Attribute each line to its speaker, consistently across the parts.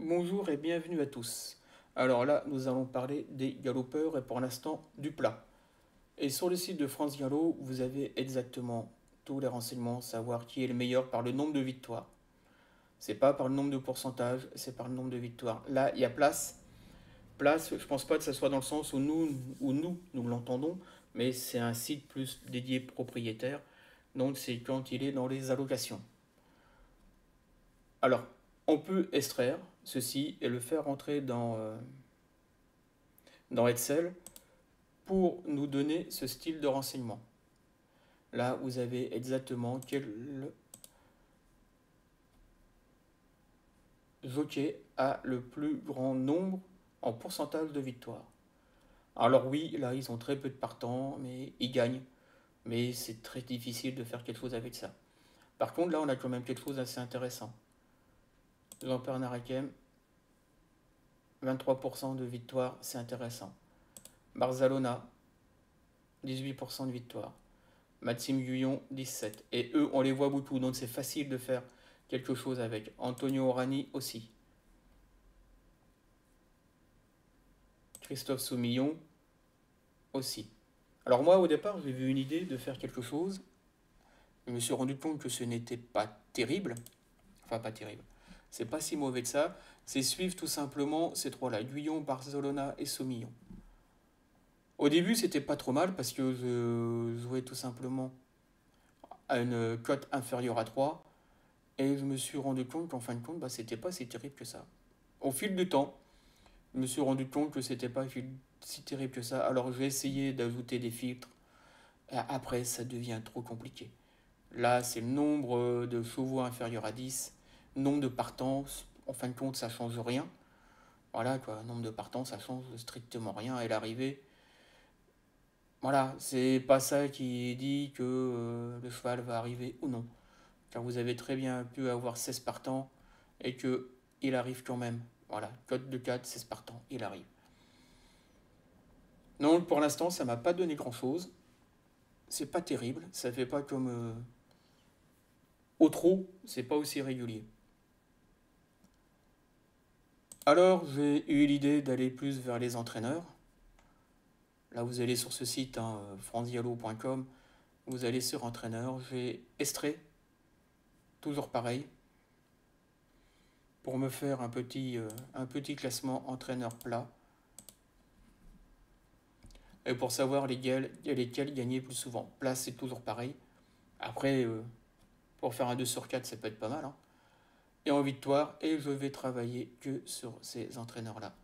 Speaker 1: Bonjour et bienvenue à tous. Alors là, nous allons parler des galopeurs et pour l'instant du plat. Et sur le site de France Gallo, vous avez exactement tous les renseignements, savoir qui est le meilleur par le nombre de victoires. C'est pas par le nombre de pourcentage, c'est par le nombre de victoires. Là, il y a place, je pense pas que ce soit dans le sens où nous l'entendons, mais c'est un site plus dédié propriétaire, donc c'est quand il est dans les allocations. Alors, on peut extraire ceci et le faire entrer dans Excel pour nous donner ce style de renseignement. Là, vous avez exactement quel jockey a le plus grand nombre en pourcentage de victoires. Alors oui, là, ils ont très peu de partants, mais ils gagnent. Mais c'est très difficile de faire quelque chose avec ça. Par contre, là, on a quand même quelque chose d'assez intéressant. Jean-Bernard Hakem, 23% de victoires, c'est intéressant. Barzalona, 18% de victoires. Maxime Guyon, 17. Et eux, on les voit beaucoup, donc c'est facile de faire quelque chose avec. Antonio Orani aussi. Christophe Soumillon aussi. Alors moi, au départ, j'ai vu une idée de faire quelque chose. Je me suis rendu compte que ce n'était pas terrible. Enfin, pas terrible. C'est pas si mauvais que ça. C'est suivre tout simplement ces trois-là. Guyon, Barcelona et Soumillon. Au début, c'était pas trop mal parce que je jouais tout simplement à une cote inférieure à 3. Et je me suis rendu compte qu'en fin de compte, c'était pas si terrible que ça. Au fil du temps, je me suis rendu compte que c'était pas si terrible que ça. Alors j'ai essayé d'ajouter des filtres. Et après, ça devient trop compliqué. Là, c'est le nombre de chevaux inférieur à 10, nombre de partants. En fin de compte, ça change rien. Voilà quoi, nombre de partants, ça change strictement rien. Et l'arrivée, voilà, c'est pas ça qui dit que le cheval va arriver ou non. Car vous avez très bien pu avoir 16 partants et que il arrive quand même. Voilà, code de 4, 16 partants, il arrive. Donc pour l'instant, ça m'a pas donné grand chose. C'est pas terrible, ça fait pas comme au trot, c'est pas aussi régulier. Alors j'ai eu l'idée d'aller plus vers les entraîneurs. Là vous allez sur ce site, hein, frandialo.com, vous allez sur entraîneur, j'ai extrait, toujours pareil, pour me faire un petit classement entraîneur plat. Et pour savoir lesquels gagner plus souvent. Place, c'est toujours pareil. Après, pour faire un 2 sur 4, ça peut être pas mal, hein. Et en victoire, et je vais travailler que sur ces entraîneurs-là.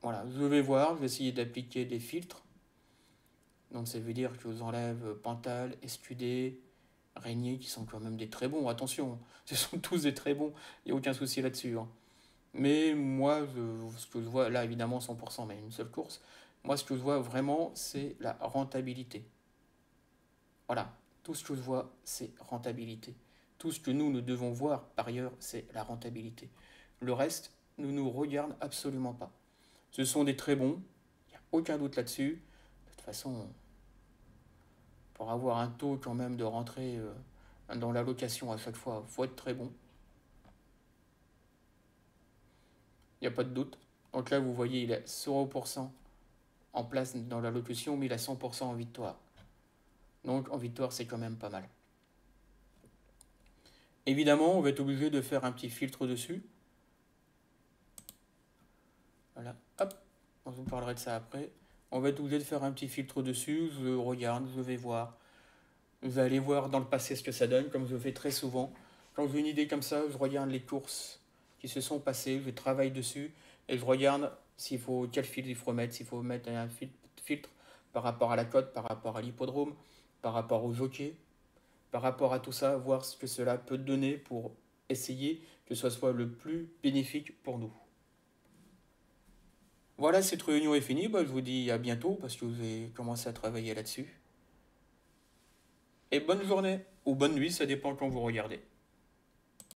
Speaker 1: Voilà, je vais voir, je vais essayer d'appliquer des filtres. Donc ça veut dire que j'enlève Pantal, Escudé, Régnier, qui sont quand même des très bons. Attention, ce sont tous des très bons, il n'y a aucun souci là-dessus, hein. Mais moi, ce que je vois, là évidemment 100%, mais une seule course, moi ce que je vois vraiment, c'est la rentabilité. Voilà, tout ce que je vois, c'est rentabilité. Tout ce que nous devons voir par ailleurs, c'est la rentabilité. Le reste ne nous regarde absolument pas. Ce sont des très bons, il n'y a aucun doute là-dessus. De toute façon, pour avoir un taux quand même de rentrée dans l'allocation à chaque fois, il faut être très bon. Il n'y a pas de doute. Donc là, vous voyez, il est 0% en place dans l'allocution, mais il a 100% en victoire. Donc en victoire, c'est quand même pas mal. Évidemment, on va être obligé de faire un petit filtre dessus. Voilà, hop, on vous parlera de ça après. On va être obligé de faire un petit filtre dessus. Je regarde, je vais voir. Je vais aller voir dans le passé ce que ça donne, comme je fais très souvent. Quand j'ai une idée comme ça, je regarde les courses qui se sont passées, je travaille dessus et je regarde quel filtre il faut mettre, s'il faut mettre un filtre par rapport à la cote, par rapport à l'hippodrome, par rapport au jockey, par rapport à tout ça, voir ce que cela peut donner pour essayer que ce soit le plus bénéfique pour nous. Voilà, cette réunion est finie. Je vous dis à bientôt parce que je vais commencer à travailler là-dessus. Et bonne journée ou bonne nuit, ça dépend quand vous regardez.